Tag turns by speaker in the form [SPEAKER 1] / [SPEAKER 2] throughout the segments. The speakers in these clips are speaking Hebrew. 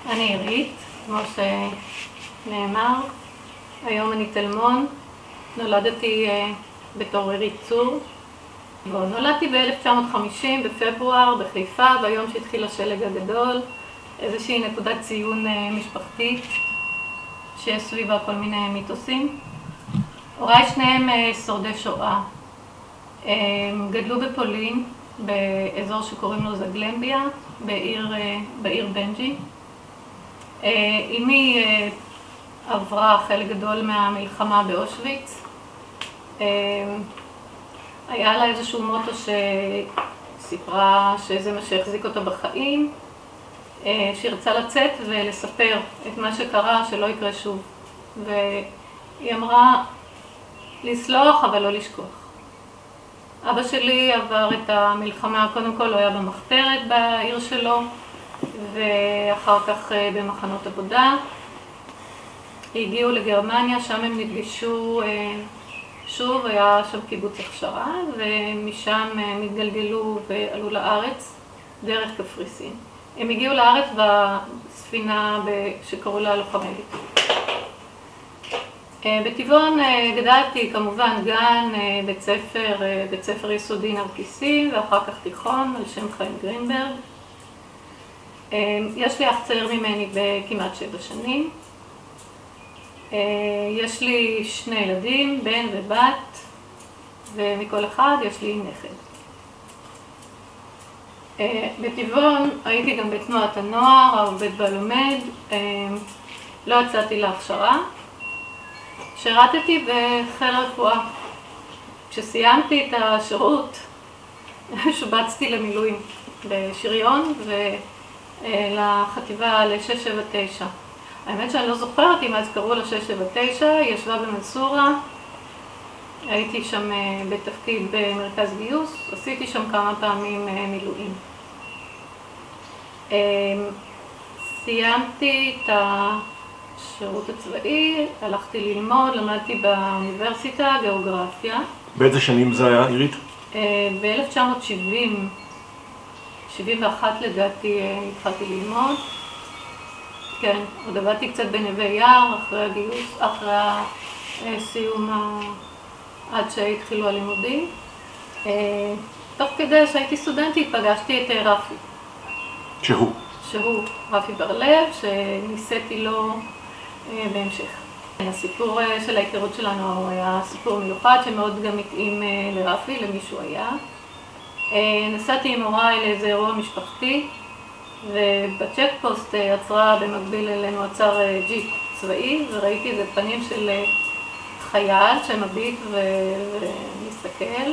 [SPEAKER 1] אני עירית, כמו שנאמר. היום אני תלמון. נולדתי בתור עירית צור. נולדתי ב-1950 בפברואר בחיפה, ביום שהתחיל השלג הגדול. איזושהי נקודת ציון משפחתית שיש סביבה כל מיני מיתוסים. הוריי שניהם שורדי שואה. גדלו בפולין, באזור שקוראים לו זגלמביה, בעיר בנג'י. אמי עברה חלק גדול מהמלחמה באושוויץ. היה לה איזשהו מוטו שסיפרה שזה מה שהחזיק אותה בחיים, שהיא רצה לצאת ולספר את מה שקרה, שלא יקרה שוב. והיא אמרה לסלוח אבל לא לשכוח. אבא שלי עבר את המלחמה, קודם כל הוא היה במחתרת בעיר שלו, ואחר כך במחנות עבודה. הגיעו לגרמניה, שם הם נפגשו שוב, היה שם קיבוץ הכשרה, ומשם הם התגלגלו ועלו לארץ דרך קפריסין. הם הגיעו לארץ בספינה שקראו לה לוחמית. בטבעון גדלתי כמובן גן, בית ספר יסודי נרקיסים, ואחר כך תיכון על שם חיים גרינברג. יש לי אח צעיר ממני בכמעט 7 שנים. יש לי 2 ילדים, בן ובת, ומכל אחד יש לי נכד. בטבעון הייתי גם בתנועת הנוער, העובד והלומד. לא יצאתי להכשרה. שירתתי בחיל הרפואה. כשסיימתי את השירות, שובצתי למילואים בשריון ולחטיבה ל-679. האמת שאני לא זוכרת אם אז קראו ל-679, היא ישבה במנסורה, הייתי שם בתפקיד במרכז גיוס, עשיתי שם כמה פעמים מילואים. סיימתי את השירות הצבאי, הלכתי ללמוד, למדתי באוניברסיטה, גיאוגרפיה.
[SPEAKER 2] באיזה שנים זה היה, עירית?
[SPEAKER 1] ב-1970, 71 לדעתי התחלתי ללמוד. כן, עוד עבדתי קצת בנווה יער אחרי הגיוס, אחרי הסיום, עד שהתחילו הלימודים. תוך כדי שהייתי סטודנטית פגשתי את רפי. שהוא רפי בר-לב, שניסיתי לו בהמשך. הסיפור של ההיכרות שלנו היה סיפור מיוחד שמאוד גם התאים לרפי, למישהו היה. נסעתי עם הוריי לאיזה אירוע משפחתי, ובצ'ק פוסט עצרה במקביל אלינו עצר ג'יפ צבאי, וראיתי איזה פנים של חייל שמביט ומסתכל,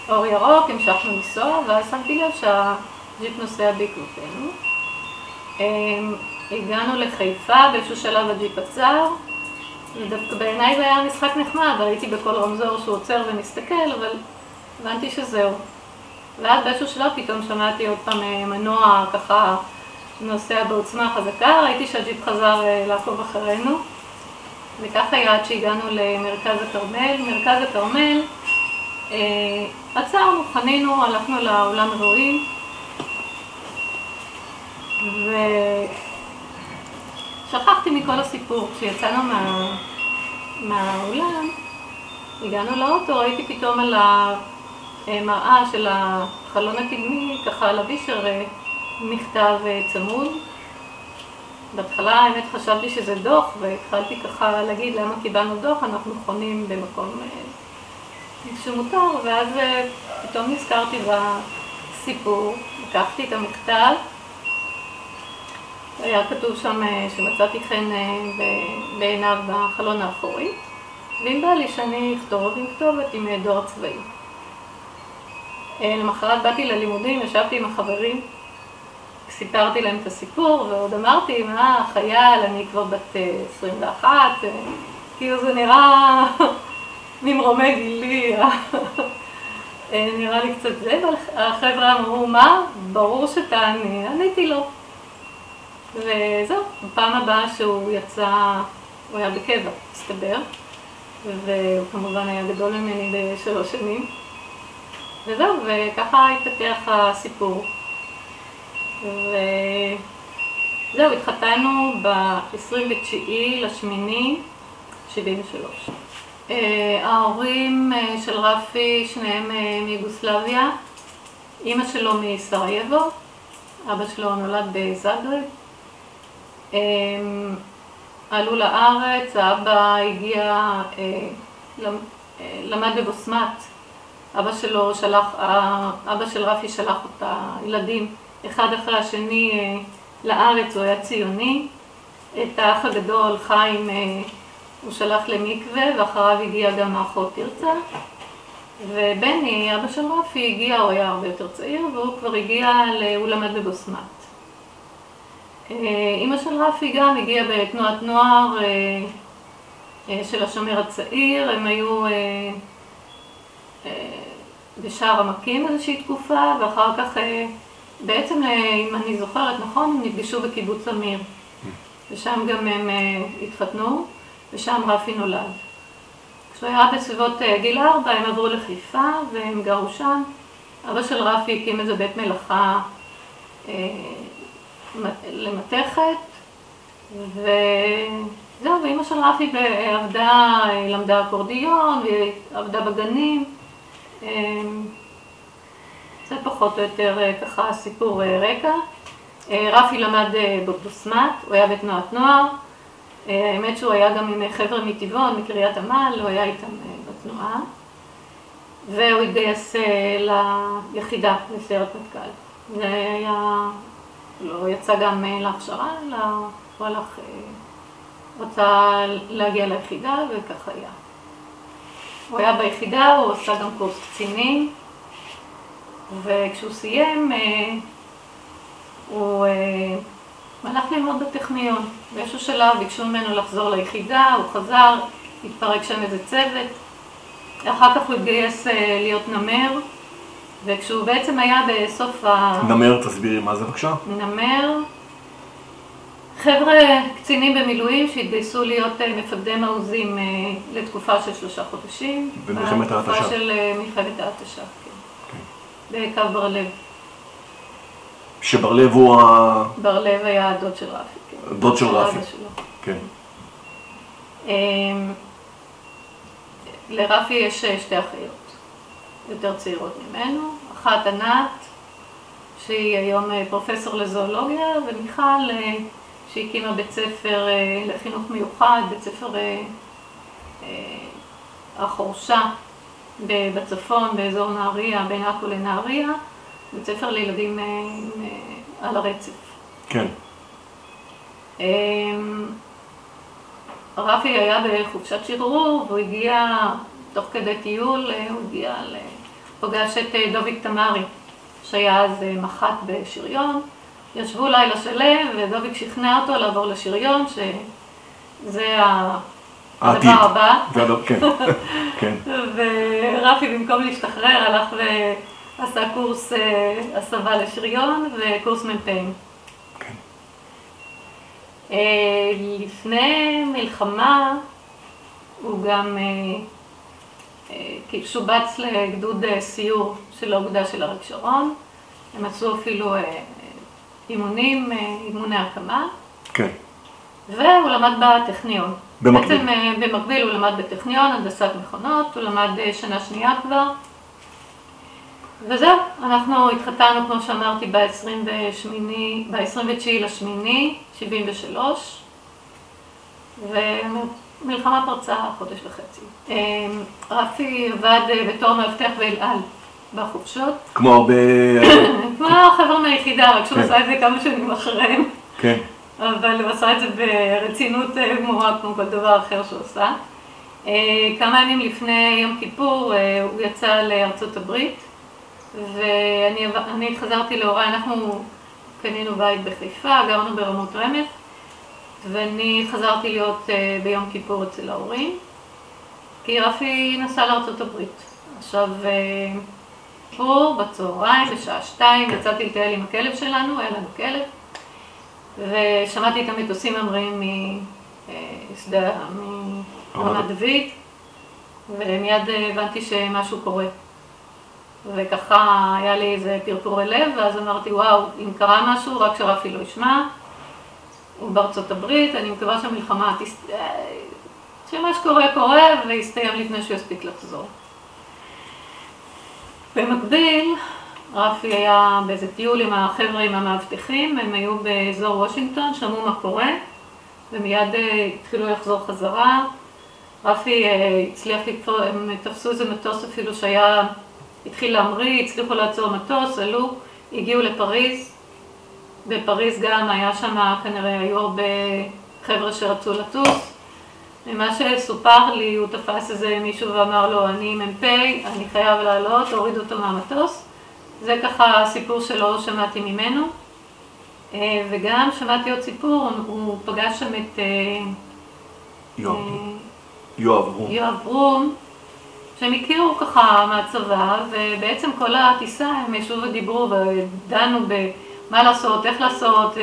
[SPEAKER 1] ואור ירוק, המשכנו לנסוע, ואז שמתי לב שהג'יפ נוסע בעקבותינו. הגענו לחיפה, באיזשהו שלב הג'יפ עצר, ודווקא בעיניי זה היה משחק נחמד, ראיתי בכל רמזור שהוא עוצר ומסתכל, אבל הבנתי שזהו. ואז באיזשהו שלב פתאום שמעתי עוד פעם מנוע ככה נוסע בעוצמה חזקה, ראיתי שהג'יפ חזר לעקוב אחרינו, וכך היה עד שהגענו למרכז הכרמל. מרכז הכרמל עצרנו, חנינו, הלכנו לאולם אירועים, ושכחתי מכל הסיפור. כשיצאנו מהאולם, הגענו לאוטו, ראיתי פתאום על המראה של החלון הקדמי, ככה על הווישר, מכתב צמוד. בהתחלה האמת חשבתי שזה דוח, והתחלתי ככה להגיד למה קיבלנו דוח, אנחנו חונים במקום שמותר, ואז פתאום נזכרתי בסיפור, לקחתי את המכתב, היה כתוב שם שמצאתי חן בעיניו בחלון האחורי, ואם בא לי שאני אכתוב עם כתובת עם דואר צבאי. למחרת באתי ללימודים, ישבתי עם החברים, סיפרתי להם את הסיפור, ועוד אמרתי, מה, חייל, אני כבר בת 21, כאילו זה נראה ממרומי גילי, נראה לי קצת זה, אבל החבר'ה אמרו, מה? ברור שתעני, עניתי לו. וזהו, בפעם הבאה שהוא יצא, הוא היה בקבע, הסתבר, והוא כמובן היה גדול ממני ב3 שנים. וזהו, וככה התפתח הסיפור. זהו, התחתנו ב-29 לשמיני 73. ההורים של רפי, שניהם מיוגוסלביה, אמא שלו מסרייבו, אבא שלו נולד בזאגרב. עלו לארץ, האבא הגיע, למד בבוסמת. אבא של רפי שלח את הילדים אחד אחרי השני לארץ, הוא היה ציוני. את האח הגדול, חיים, הוא שלח למקווה, ואחריו הגיע גם האחות תרצה. ובני, אבא של רפי, הגיע, הוא היה הרבה יותר צעיר, והוא כבר הגיע, הוא למד בבוסמת. אמא של רפי גם הגיעה בתנועת נוער של השומר הצעיר, הם היו בשער עמקים איזושהי תקופה, ואחר כך בעצם, אם אני זוכרת נכון, הם נפגשו בקיבוץ אמיר, ושם גם הם התחתנו, ושם רפי נולד. כשהוא היה בסביבות גיל 4, הם עברו לחיפה והם גרו שם. אבא של רפי הקים איזה בית מלאכה למתכת, וזהו, ואמא של רפי למדה אקורדיון ועבדה בגנים. זה פחות או יותר ככה סיפור רקע. רפי למד בבוסמת, הוא היה בתנועת נוער. האמת שהוא היה גם עם חבר'ה מטבעון, מקריית עמל, הוא היה איתם בתנועה. והוא התגייס ליחידה, לסיירת מטכ"ל. זה היה, לא יצא גם להכשרה, אלא הוא הלך, רצה להגיע ליחידה וכך היה. הוא היה ביחידה, הוא עשה גם קורס קצינים, וכשהוא סיים, הוא הלך ללמוד בטכניון. באיזשהו שלב ביקשו ממנו לחזור ליחידה, הוא חזר, התפרק שם איזה צוות. אחר כך הוא התגייס להיות נמר, וכשהוא בעצם היה בסוף
[SPEAKER 2] נמר, תסבירי מה זה בבקשה? נמר,
[SPEAKER 1] חבר'ה קצינים במילואים שהתגייסו להיות מפקדי מעוזים לתקופה של 3 חודשים.
[SPEAKER 2] במלחמת ההתשה.
[SPEAKER 1] בתקופה של מלחמת ההתשה, כן. בקו בר-לב.
[SPEAKER 2] שבר-לב הוא
[SPEAKER 1] בר-לב היה הדוד של רפי, כן.
[SPEAKER 2] דוד של רפי, כן.
[SPEAKER 1] לרפי יש 2 אחיות, יותר צעירות ממנו. אחת ענת, שהיא היום פרופסור לזואולוגיה, ומיכל, שהקימה בית ספר לחינוך מיוחד, בית ספר החורשה בצפון, באזור נהריה, בין עכו לנהריה, בית ספר לילדים על הרצף.
[SPEAKER 2] כן.
[SPEAKER 1] רפי היה בחופשת שחרור, והוא הגיע, תוך כדי טיול, הוא הגיע לפגש את דוביק תמרי, שהיה אז מח"ט בשריון. ישבו לילה שלם, ודוביק שכנע אותו לעבור לשריון, שזה הדבר הבא.
[SPEAKER 2] כן, כן.
[SPEAKER 1] ורפי במקום להשתחרר הלך ועשה קורס הסבה לשריון וקורס מ"פים.
[SPEAKER 2] כן.
[SPEAKER 1] לפני מלחמה הוא גם שובץ לגדוד סיור של האוגדה של אריק שרון. הם עשו אפילו אימוני הקמה.
[SPEAKER 2] כן.
[SPEAKER 1] והוא למד בטכניון.
[SPEAKER 2] במקביל.
[SPEAKER 1] בעצם במקביל הוא למד בטכניון, הנדסת מכונות, הוא למד שנה שנייה כבר. וזהו, אנחנו התחתנו, כמו שאמרתי, ב-29 לשמיני 73, ומלחמה פרצה חודש וחצי. רפי עבד בתור מאבטח באל על בחופשות.
[SPEAKER 2] כמו הרבה...
[SPEAKER 1] כמו החבר'ה מהיחידה, רק שהוא עשה את זה כמה שנים אחריהם.
[SPEAKER 2] כן.
[SPEAKER 1] אבל הוא עשה את זה ברצינות גמורה כמו כל דבר אחר שהוא עשה. כמה ימים לפני יום כיפור הוא יצא לארצות הברית, ואני חזרתי להוריי. אנחנו קנינו בית בחיפה, גרנו ברמות רמת, ואני חזרתי להיות ביום כיפור אצל ההורים, כי רפי נסע לארצות הברית. עכשיו, הוא בצהריים, בשעה 2, יצאתי לטייל עם הכלב שלנו, היה לנו כלב, ושמעתי את המטוסים ממריאים מרמת דוד, ומיד הבנתי שמשהו קורה. וככה היה לי איזה פרפורי לב, ואז אמרתי, וואו, אם קרה משהו, רק שרפי לא ישמע. הוא בארצות הברית, אני מקווה שהמלחמה שמה שקורה קורה ויסתיים לפני שהוא יספיק לחזור. במקביל, רפי היה באיזה טיול עם החבר'ה עם המאבטחים, הם היו באזור וושינגטון, שמעו מה קורה, ומיד התחילו לחזור חזרה. רפי הצליח לקפוא, הם תפסו איזה מטוס אפילו שהיה, התחיל להמריא, הצליחו לעצור מטוס, עלו, הגיעו לפריז. בפריז גם היה שם, כנראה היו הרבה חבר'ה שרצו לטוס. ממה שסופר לי, הוא תפס איזה מישהו ואמר לו, אני מ"פ, אני חייב לעלות, הוריד אותו מהמטוס. זה ככה הסיפור שלו שמעתי ממנו. וגם שמעתי עוד סיפור, הוא פגש שם את יואב ברום, שהם הכירו ככה מהצבא, ובעצם כל הטיסה הם ישבו ודיברו ודנו במה לעשות, איך לעשות,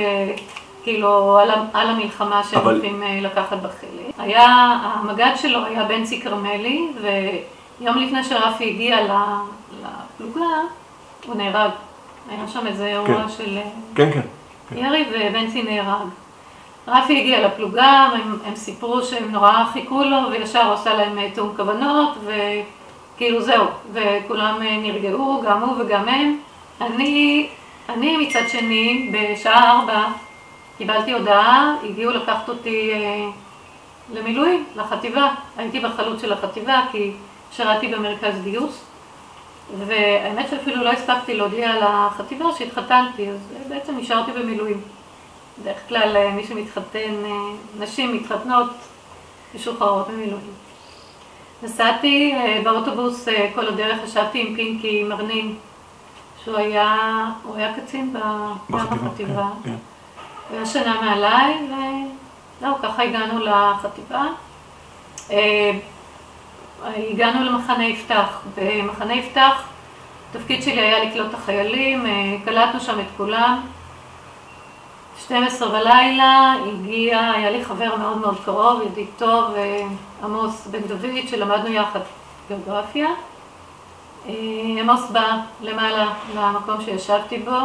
[SPEAKER 1] כאילו על המלחמה שהם הולכים לקחת בחלק. המג"ד שלו היה בנצי כרמלי, ויום לפני שרפי הגיע לפלוגה, הוא נהרג. היה שם איזה אירוע של ירי ובנצי נהרג. רפי הגיע לפלוגה, הם סיפרו שהם נורא חיכו לו וישר עושה להם תאום כוונות וכאילו זהו, וכולם נרגעו, גם הוא וגם הם. אני מצד שני, בשעה 4 קיבלתי הודעה, הגיעו לקחת אותי למילואים, לחטיבה. הייתי בחלוץ של החטיבה כי שרתי במרכז גיוס. והאמת שאפילו לא הספקתי להודיע לחטיבה שהתחתנתי, אז בעצם נשארתי במילואים. בדרך כלל מי שמתחתן, נשים מתחתנות, משוחררות במילואים. נסעתי באוטובוס כל הדרך, ישבתי עם פינקי מרנין, שהוא היה קצין בחטיבה. הוא היה שנה מעליי, וזהו, ככה הגענו לחטיבה. הגענו למחנה יפתח. במחנה יפתח, התפקיד שלי היה לקלוט את החיילים, קלטנו שם את כולם. 12 בלילה היה לי חבר מאוד מאוד קרוב, ידיד טוב, עמוס בן דוד, שלמדנו יחד גיאוגרפיה. עמוס בא למעלה למקום שישבתי בו,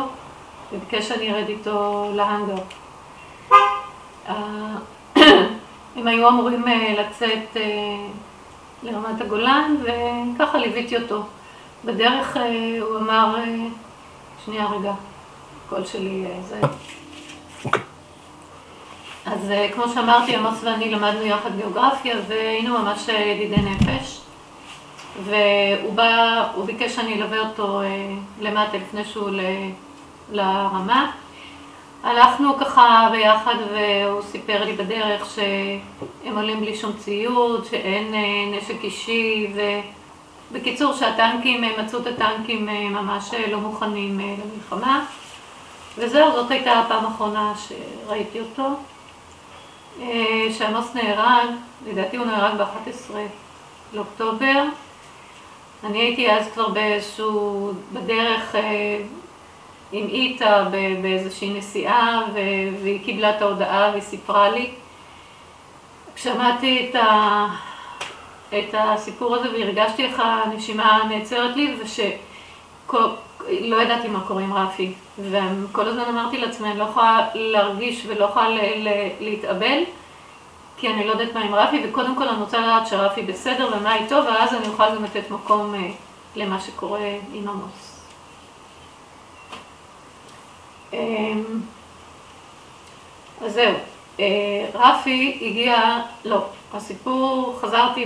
[SPEAKER 1] וביקש שאני ארד איתו להנגר. הם היו אמורים לצאת לרמת הגולן, וככה ליוויתי אותו. בדרך הוא אמר, שנייה רגע, הקול שלי זה. אז כמו שאמרתי, עמוס ואני למדנו יחד גיאוגרפיה, והיינו ממש ידידי נפש. והוא ביקש שאני אלווה אותו למטה לפני שהוא לרמה. הלכנו ככה ביחד והוא סיפר לי בדרך שהם עולים בלי שום ציוד, שאין נשק אישי, ובקיצור שהטנקים, מצאו את הטנקים ממש לא מוכנים למלחמה. וזהו, זאת הייתה הפעם האחרונה שראיתי אותו. שעמוס נהרג, לדעתי הוא נהרג ב-11 לאוקטובר. אני הייתי אז כבר בדרך עם איתה באיזושהי נסיעה, והיא קיבלה את ההודעה והיא סיפרה לי. כששמעתי את הסיפור הזה והרגשתי איך הנשימה נעצרת לי, לא ידעתי מה קורה עם רפי. וכל הזמן אמרתי לעצמי, אני לא יכולה להרגיש ולא יכולה להתאבל, כי אני לא יודעת מה עם רפי, וקודם כל אני רוצה לדעת שרפי בסדר ומה איתו, ואז אני אוכל גם לתת מקום למה שקורה עם עמוס. אז זהו, רפי הגיע, לא, הסיפור, חזרתי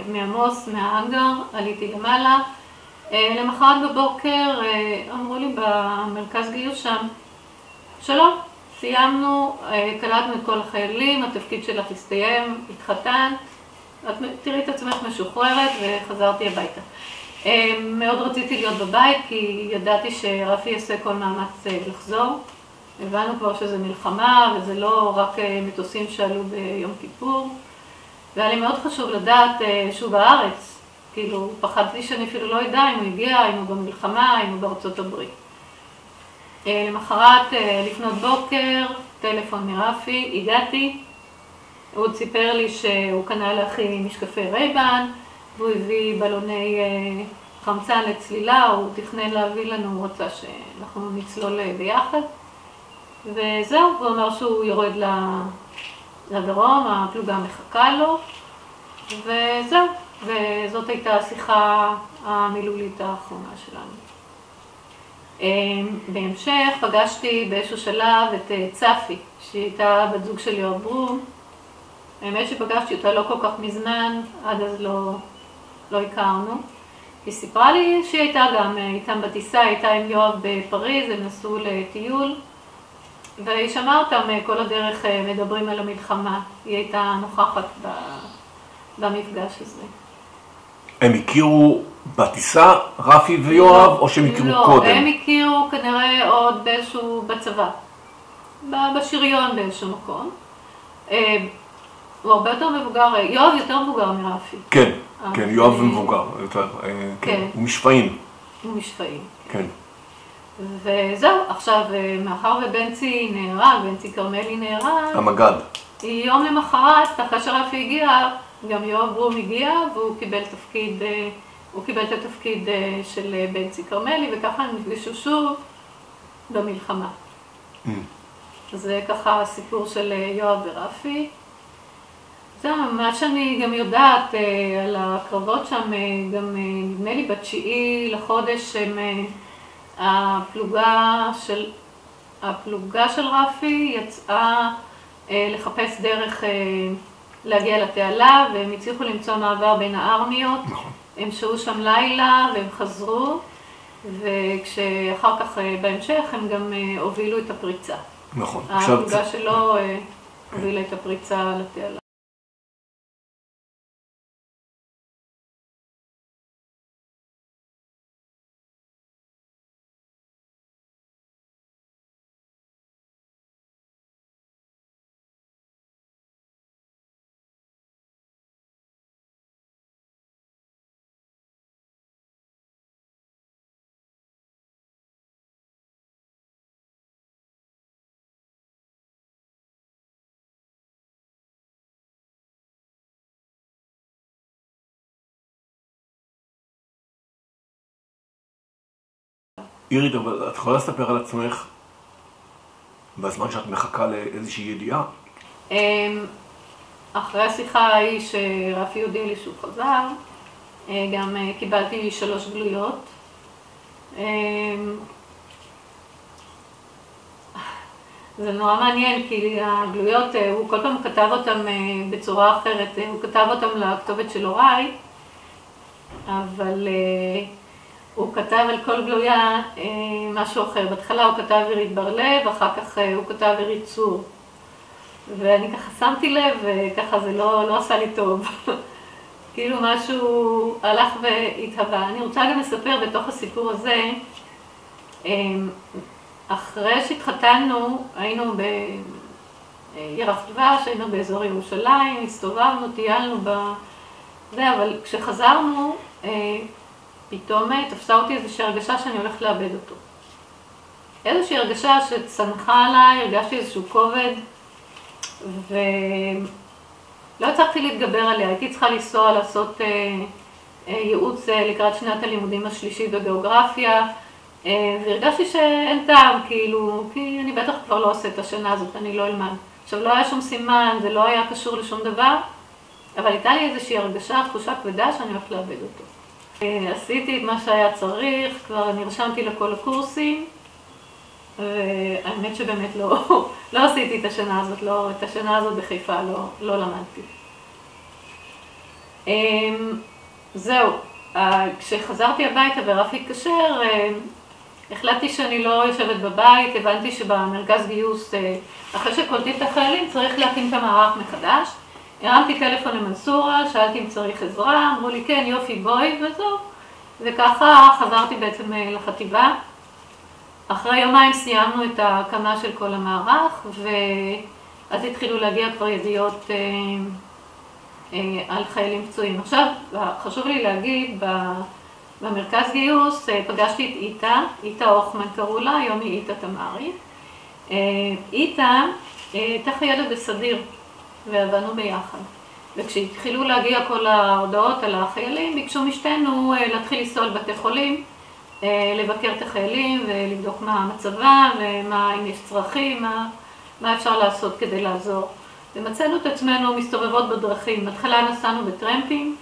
[SPEAKER 1] מעמוס, מההנגר, עליתי למעלה, למחרת בבוקר אמרו לי במרכז גיוס שם, שלום, סיימנו, קלטנו את כל החיילים, התפקיד שלך הסתיים, התחתנת, את תראי את עצמך משוחררת וחזרתי הביתה. מאוד רציתי להיות בבית כי ידעתי שרפי יעשה כל מאמץ לחזור. הבנו כבר שזה מלחמה וזה לא רק מטוסים שעלו ביום כיפור. והיה לי מאוד חשוב לדעת שהוא בארץ. כאילו, פחדתי שאני אפילו לא יודע אם הוא הגיע, אם הוא במלחמה, אם הוא בארצות הברית. למחרת, לפנות בוקר, טלפון מרפי, הגעתי. הוא עוד סיפר לי שהוא קנה לאחי משקפי רייבן, והוא הביא בלוני חמצן לצלילה, הוא תכנן להביא לנו, הוא רצה שאנחנו נצלול ביחד. וזהו, הוא אומר שהוא יורד לדרום, הפלוגה מחכה לו, וזהו, וזאת הייתה השיחה המילולית האחרונה שלנו. בהמשך פגשתי באיזשהו שלב את צפי, שהיא הייתה בת זוג של יואב ברום. האמת שפגשתי אותה לא כל כך מזמן, עד אז לא הכרנו. היא סיפרה לי שהיא הייתה גם איתם בטיסה, הייתה עם יואב בפריז, הם נסעו לטיול, והיא שמעה אותם כל הדרך מדברים על המלחמה. היא הייתה נוכחת במפגש הזה.
[SPEAKER 3] הם הכירו בטיסה, רפי ויואב, או שהם הכירו קודם?
[SPEAKER 1] לא, הם הכירו כנראה עוד באיזשהו בצבא, בשריון באיזשהו מקום. הוא הרבה יותר מבוגר, יואב יותר מבוגר מרפי.
[SPEAKER 3] כן, כן, יואב מבוגר, כן, הוא משפעים.
[SPEAKER 1] הוא משפעים.
[SPEAKER 3] כן.
[SPEAKER 1] וזהו, עכשיו, מאחר ובנצי נהרג, בנצי כרמלי נהרג,
[SPEAKER 3] המג"ד.
[SPEAKER 1] יום למחרת, אחרי שרפי הגיע, גם יואב ברום הגיע, והוא קיבל את התפקיד של בנצי כרמלי, וככה הם נפגשו שוב במלחמה. זה ככה הסיפור של יואב ורפי. זהו, מה שאני גם יודעת על הקרבות שם, גם נדמה לי בתשיעי לחודש, הפלוגה של רפי יצאה לחפש דרך להגיע לתעלה, והם הצליחו למצוא מעבר בין הארמיות. הם שהו שם לילה והם חזרו, וכשאחר כך בהמשך הם גם הובילו את הפריצה.
[SPEAKER 3] נכון.
[SPEAKER 1] הפלוגה שלו הובילה את הפריצה לתעלה.
[SPEAKER 3] אירית, אבל את יכולה לספר על עצמך בזמן שאת מחכה לאיזושהי ידיעה?
[SPEAKER 1] אחרי השיחה ההיא שרפי הודיע לי שהוא חזר, גם קיבלתי 3 גלויות. זה נורא מעניין, כי הגלויות, הוא כל פעם כתב אותם בצורה אחרת, הוא כתב אותם לכתובת של הוריי, אבל הוא כתב על כל גלויה משהו אחר. בהתחלה הוא כתב אירית בר-לב, אחר כך הוא כתב אירית צור. ואני ככה שמתי לב, וככה זה לא עשה לי טוב. כאילו משהו הלך והתהווה. אני רוצה גם לספר בתוך הסיפור הזה, אחרי שהתחתנו, היינו בירח דבש, היינו באזור ירושלים, הסתובבנו, טיילנו אבל כשחזרנו, פתאום תפסה אותי איזושהי הרגשה שאני הולכת לאבד אותו. איזושהי הרגשה שצנחה עליי, הרגשתי איזשהו כובד, ולא הצלחתי להתגבר עליה. הייתי צריכה לנסוע לעשות ייעוץ לקראת שנת הלימודים השלישית בגיאוגרפיה, והרגשתי שאין טעם, כאילו, כי אני בטח כבר לא עושה את השנה הזאת, אני לא אלמד. עכשיו, לא היה שום סימן, זה לא היה קשור לשום דבר, אבל הייתה לי איזושהי הרגשה, תחושה כבדה שאני הולכת לאבד אותו. עשיתי את מה שהיה צריך, כבר נרשמתי לכל הקורסים, והאמת שבאמת לא עשיתי את השנה הזאת, את השנה הזאת בחיפה לא למדתי. זהו, כשחזרתי הביתה ורפי התקשר, החלטתי שאני לא יושבת בבית, הבנתי שבמרכז גיוס, אחרי שקולטים את החיילים, צריך להקים את המערך מחדש. הרמתי טלפון למנסורה, שאלתי אם צריך עזרה, אמרו לי כן, יופי, בואי, וזהו. וככה חזרתי בעצם לחטיבה. אחרי יומיים סיימנו את ההקמה של כל המערך, ואז התחילו להגיע כבר ידיעות על חיילים פצועים. עכשיו, חשוב לי להגיד, במרכז גיוס פגשתי את איתה הוכמן קראו לה, היום היא איתה תמרי. איתה הייתה חיילת בסדיר, ועבדנו ביחד. וכשהתחילו להגיע כל ההודעות על החיילים, ביקשו משתנו להתחיל לנסוע לבתי חולים, לבקר את החיילים ולבדוק מה מצבם ומה, אם יש צרכים, מה אפשר לעשות כדי לעזור. ומצאנו את עצמנו מסתובבות בדרכים. בהתחלה נסענו בטרמפים,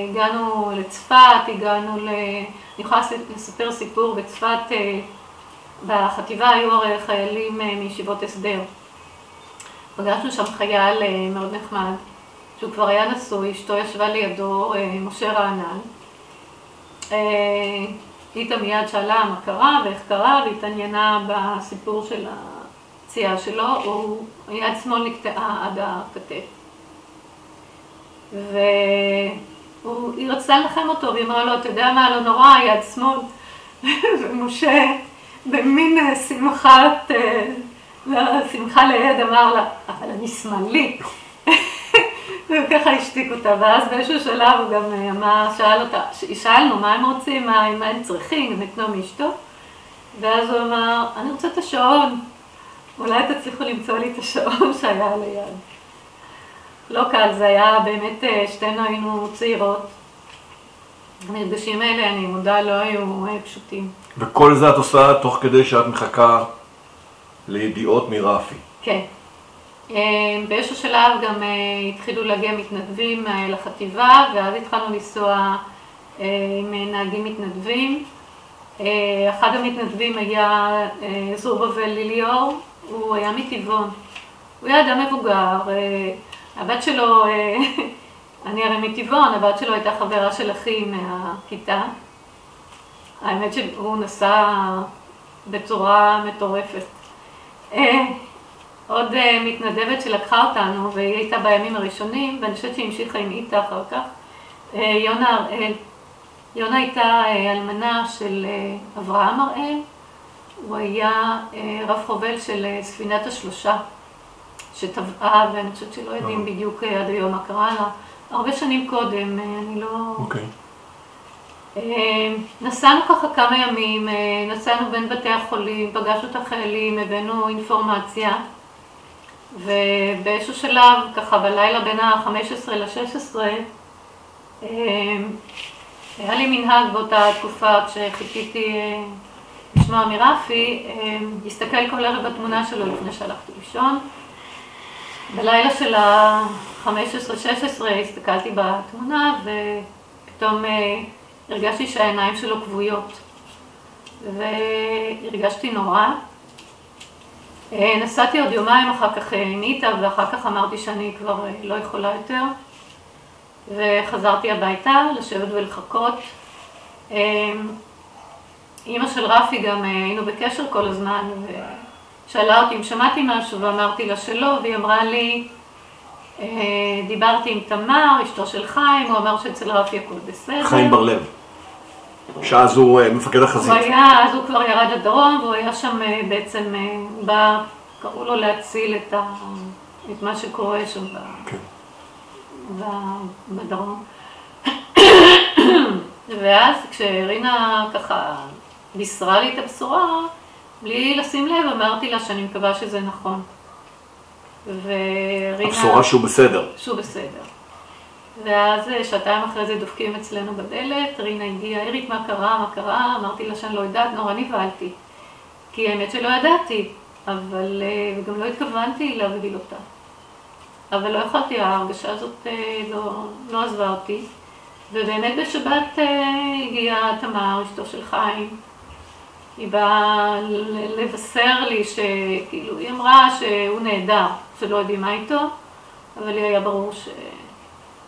[SPEAKER 1] הגענו לצפת, אני יכולה לספר סיפור בצפת, בחטיבה היו הרי חיילים מישיבות הסדר. פגשנו שם חייל מאוד נחמד, שהוא כבר היה נשוי, אשתו ישבה לידו, משה רענן. איתה מיד שאלה מה קרה ואיך קרה, והתעניינה בסיפור של הפציעה שלו, יד שמאל נקטעה עד הכתף. והיא רצתה לנחם אותו, והיא אמרה לו, אתה יודע מה, לא נורא, יד שמאל. ומשה במין שמחה ליד אמר לה, אבל אני שמאלי. וככה השתיק אותה, ואז באיזשהו שלב הוא גם אמר, שאלנו מה הם רוצים, מה הם צריכים, הם יתנו מאשתו, ואז הוא אמר, אני רוצה את השעון, אולי תצליחו למצוא לי את השעון שהיה על היד. לא קל, זה היה באמת, שתינו היינו צעירות. המפגשים האלה, אני מודה, לא היו פשוטים.
[SPEAKER 3] וכל זה את עושה תוך כדי שאת מחכה לידיעות מרפי.
[SPEAKER 1] כן. באיזשהו שלב גם התחילו להגיע מתנדבים לחטיבה, ואז התחלנו לנסוע עם נהגים מתנדבים. אחד המתנדבים היה זרובבל ליליאור, הוא היה מטבעון. הוא היה אדם מבוגר, הבת שלו, אני הרי מטבעון, הבת שלו הייתה חברה של אחי מהכיתה. האמת שהוא נסע בצורה מטורפת. עוד מתנדבת שלקחה אותנו, והיא הייתה בימים הראשונים, ואני חושבת שהיא המשיכה עם איתה אחר כך, יונה הראל. יונה הייתה אלמנה של אברהם הראל, הוא היה רב חובל של ספינת השלושה, שטבעה, ואני חושבת שלא יודעים בדיוק עד היום מה קרה לה. הרבה שנים קודם, אני לא...
[SPEAKER 2] אוקיי.
[SPEAKER 1] נסענו ככה כמה ימים, נסענו בין בתי החולים, פגשנו את החיילים, הבאנו אינפורמציה, ובאיזשהו שלב, ככה בלילה בין ה-15 ל-16, היה לי מנהג באותה תקופה כשחיכיתי לשמוע מרפי, להסתכל כל ערב בתמונה שלו לפני שהלכתי לישון. בלילה של ה-15-16 הסתכלתי בתמונה ופתאום הרגשתי שהעיניים שלו כבויות והרגשתי נורא. נסעתי עוד יומיים אחר כך עם איתה ואחר כך אמרתי שאני כבר לא יכולה יותר וחזרתי הביתה לשבת ולחכות. אמא של רפי גם היינו בקשר כל הזמן ושאלה אותי אם שמעתי משהו ואמרתי לה שלא, והיא אמרה לי, דיברתי עם תמר, אשתו של חיים, הוא אמר שאצל רפי הכל בסדר.
[SPEAKER 3] חיים בר לב, שאז הוא מפקד החזית.
[SPEAKER 1] אז הוא כבר ירד לדרום והוא היה שם בעצם, קראו לו להציל את מה שקורה שם בדרום. ואז כשרינה ככה בישרה לי את הבשורה, בלי לשים לב אמרתי לה שאני מקווה שזה נכון.
[SPEAKER 3] הבשורה שהוא בסדר.
[SPEAKER 1] שהוא בסדר. ואז שעתיים אחרי זה דופקים אצלנו בדלת, רינה הגיעה, אירית מה קרה? אמרתי לה שאני לא יודעת, נורא נבהלתי. כי האמת שלא ידעתי, אבל גם לא התכוונתי להבהיל אותה. אבל לא יכולתי, ההרגשה הזאת לא עזבה אותי. ובאמת בשבת הגיעה תמר, אשתו של חיים. היא באה לבשר לי שכאילו, היא אמרה שהוא נהדר, שלא יודעים מה איתו, אבל לי היה ברור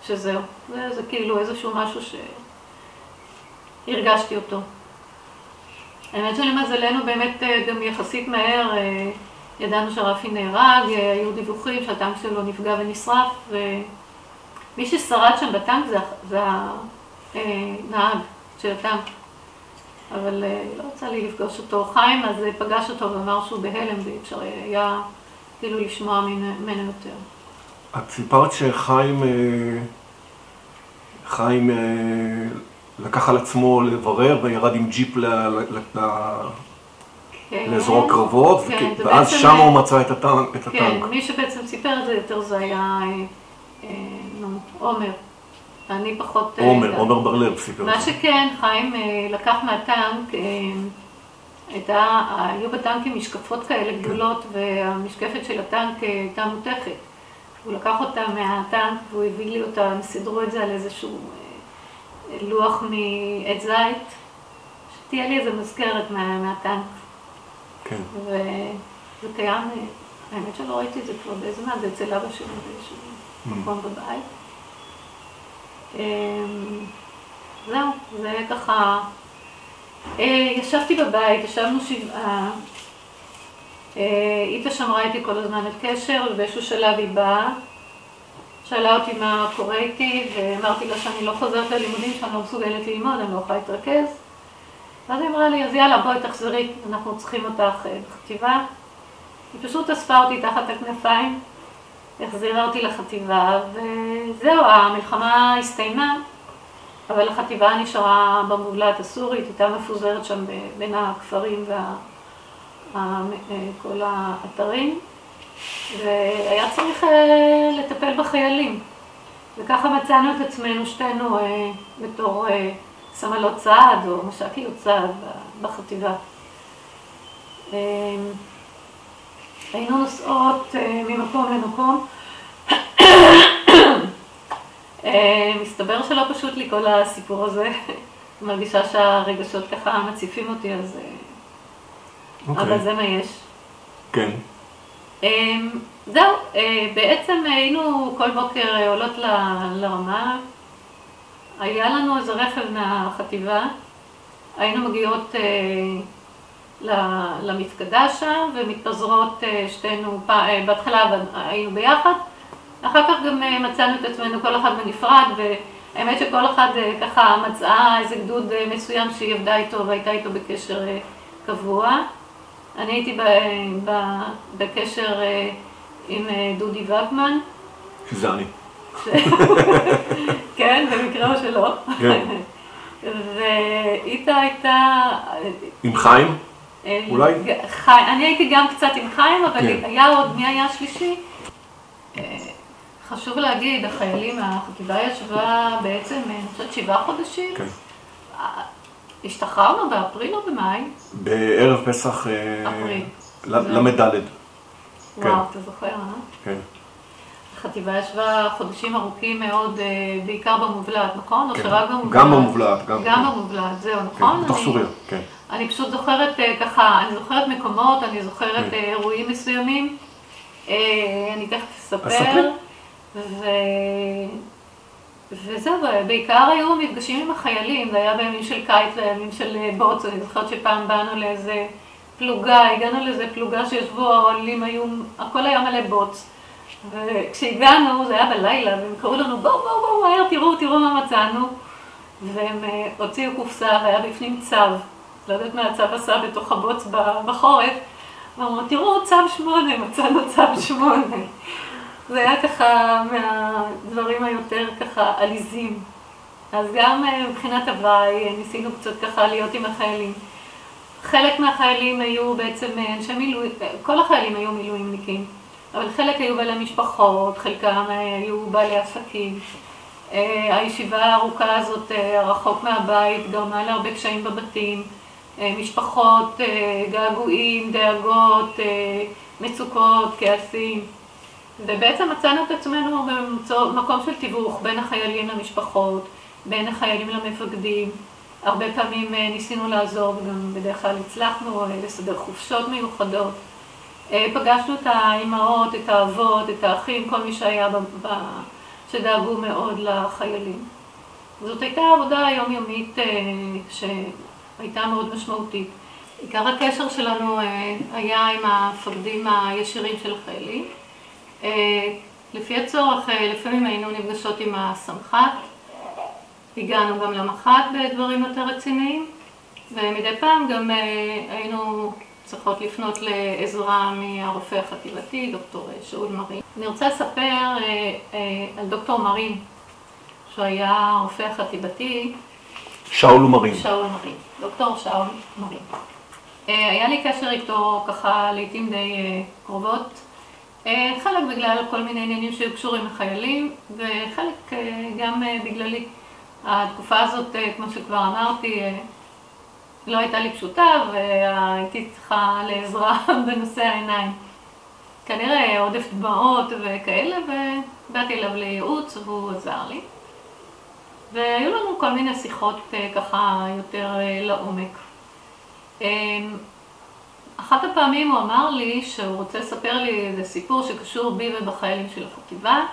[SPEAKER 1] שזהו. זה כאילו איזשהו משהו שהרגשתי אותו. האמת שלמזלנו באמת גם יחסית מהר, ידענו שרפי נהרג, היו דיווחים שהטנק שלו נפגע ונשרף, ומי ששרד שם בטנק זה הנהג של הטנק. אבל לא רצה לי לפגוש אותו. חיים אז פגש אותו ואמר שהוא בהלם ואפשר היה כאילו לשמוע ממנו יותר.
[SPEAKER 3] את סיפרת שחיים לקח על עצמו לברר וירד עם ג'יפ לאזור הקרבות, ואז שם הוא מצא את הטנק.
[SPEAKER 1] כן, מי שבעצם סיפר את זה יותר זה היה עומר. אני פחות...
[SPEAKER 3] עומר בר-לב סיפר.
[SPEAKER 1] מה שכן, חיים לקח מהטנק, היו בטנקים משקפות כאלה גדולות, והמשקפת של הטנק הייתה מותכת. הוא לקח אותה מהטנק והוא הביא לי אותה, הם סידרו את זה על איזשהו לוח מעץ זית, שתהיה לי איזה מזכרת מהטנק.
[SPEAKER 2] כן.
[SPEAKER 1] וזה קיים, האמת שלא ראיתי את זה כבר באיזה מה, זה אצל אבא שלי באיזשהו מקום בבית. זהו, זה ככה, ישבתי בבית, ישבנו 7, איתה שמרה איתי כל הזמן את קשר, ובאיזשהו שלב היא באה, שאלה אותי מה קורה איתי, ואמרתי לה שאני לא חוזרת ללימודים, שאני לא מסוגלת ללמוד, אני לא יכולה להתרכז. ואז היא אמרה לי, אז יאללה, בואי תחזרי, אנחנו צריכים אותך בחטיבה. היא פשוט אספה אותי תחת הכנפיים, החזירה אותי לחטיבה, וזהו, המלחמה הסתיימה, אבל החטיבה נשארה במובלעת הסורית, הייתה מפוזרת שם בין הכפרים וכל האתרים, והיה צריך לטפל בחיילים. וככה מצאנו את עצמנו שתינו בתור סמלות צעד או מש"קיות צעד בחטיבה. היינו נוסעות ממקום למקום. מסתבר שלא פשוט לי כל הסיפור הזה. מרגישה שהרגשות ככה מציפים אותי, אז... אבל זה מה יש.
[SPEAKER 2] כן.
[SPEAKER 1] זהו, בעצם היינו כל בוקר עולות לרמה. היה לנו איזה רכב מהחטיבה. היינו מגיעות למפקדה שם ומתפזרות שתינו, בהתחלה היינו ביחד. אחר כך גם מצאנו את עצמנו כל אחד בנפרד, והאמת שכל אחד ככה מצאה איזה גדוד מסוים שהיא עבדה איתו והייתה איתו בקשר קבוע. אני הייתי בקשר עם דודי וגמן.
[SPEAKER 3] שזה אני.
[SPEAKER 1] כן, במקרה שלו.
[SPEAKER 2] כן.
[SPEAKER 1] ואיתה הייתה...
[SPEAKER 3] עם חיים? אולי?
[SPEAKER 1] אני הייתי גם קצת עם חיים, אבל היה עוד, מי היה השלישי? חשוב להגיד, החיילים, החטיבה ישבה בעצם, אני חושבת 7 חודשים.
[SPEAKER 3] כן.
[SPEAKER 1] השתחררנו באפריל או במאי?
[SPEAKER 3] בערב פסח...
[SPEAKER 1] אפריל.
[SPEAKER 3] למדלת.
[SPEAKER 1] וואו, אתה זוכר, אה?
[SPEAKER 3] כן.
[SPEAKER 1] החטיבה ישבה חודשים ארוכים מאוד, בעיקר במובלעת, נכון?
[SPEAKER 3] כן.
[SPEAKER 1] או שרק במובלעת?
[SPEAKER 3] גם במובלעת.
[SPEAKER 1] גם במובלעת, זהו, נכון?
[SPEAKER 3] בתוך סוריה, כן.
[SPEAKER 1] אני פשוט זוכרת ככה, אני זוכרת מקומות, אני זוכרת אירועים מסוימים. אני תכף אספר. וזהו, בעיקר היו מפגשים עם החיילים, זה היה בימים של קיץ וימים של בוץ. אני זוכרת שפעם באנו לאיזה פלוגה, הגענו לאיזה פלוגה שישבו העולים, הכל היה מלא בוץ. וכשהגענו, זה היה בלילה, והם קראו לנו בואו, תראו מה מצאנו. והם הוציאו קופסה והיה בפנים צו. לא יודעת מה הצו עשה בתוך הבוץ בחורף. ואמרו, תראו, צו 8, מצאנו צו 8. זה היה ככה מהדברים היותר ככה עליזים. אז גם מבחינת הוואי ניסינו קצת ככה להיות עם החיילים. חלק מהחיילים היו בעצם אנשי מילואים, כל החיילים היו מילואימניקים, אבל חלק היו בעלי משפחות, חלקם היו בעלי עסקים. הישיבה הארוכה הזאת רחוק מהבית גרמה להרבה קשיים בבתים, משפחות, געגועים, דאגות, מצוקות, כעסים. ובעצם מצאנו את עצמנו במקום של תיווך בין החיילים למשפחות, בין החיילים למפקדים. הרבה פעמים ניסינו לעזור וגם בדרך כלל הצלחנו לסדר חופשות מיוחדות. פגשנו את האימהות, את האבות, את האחים, כל מי שהיה שדאגו מאוד לחיילים. זאת הייתה עבודה יומיומית שהייתה מאוד משמעותית. עיקר הקשר שלנו היה עם המפקדים הישירים של החיילים. לפי הצורך, לפעמים היינו נפגשות עם הסמח"ט, הגענו גם למח"ט בדברים יותר רציניים, ומדי פעם גם היינו צריכות לפנות לעזרה מהרופא החטיבתי, דוקטור שאול מרין. אני רוצה לספר על דוקטור מרין, שהוא היה הרופא החטיבתי.
[SPEAKER 3] שאול מרין.
[SPEAKER 1] דוקטור שאול מרין. היה לי קשר איתו ככה לעתים די קרובות. חלק בגלל כל מיני עניינים שהיו קשורים לחיילים, וחלק גם בגללי. התקופה הזאת, כמו שכבר אמרתי, לא הייתה לי פשוטה, והייתי צריכה לעזרה בנושא העיניים. כנראה עודף דמעות וכאלה, ובאתי אליו לייעוץ והוא עזר לי. והיו לנו כל מיני שיחות ככה יותר לעומק. אחת הפעמים הוא אמר לי שהוא רוצה לספר לי איזה סיפור שקשור בי ובחיילים של החטיבה.